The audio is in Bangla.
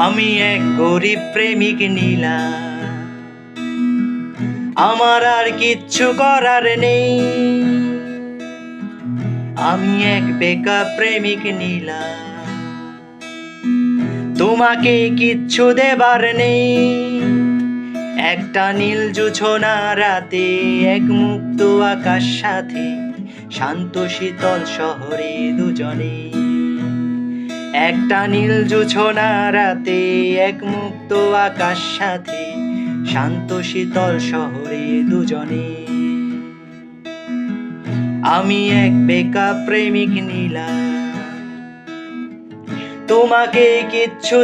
আমি এক গরিব প্রেমিক নিলাম, আমার আর কিচ্ছু করার নেই। আমি এক বেকার প্রেমিক নিলাম, তোমাকে কিচ্ছু দেবার নেই। একটা নীল জোছনা রাতে, এক মুক্ত আকাশ সাথে, শান্ত শীতল শহরে দুজনে। একটা নীল জোছনা রাতে, এক মুক্ত আকাশ সাথে, শান্ত শীতল শহরে দুজনে। আমি এক বেকার প্রেমিক নিলাম, তোমাকে কিচ্ছু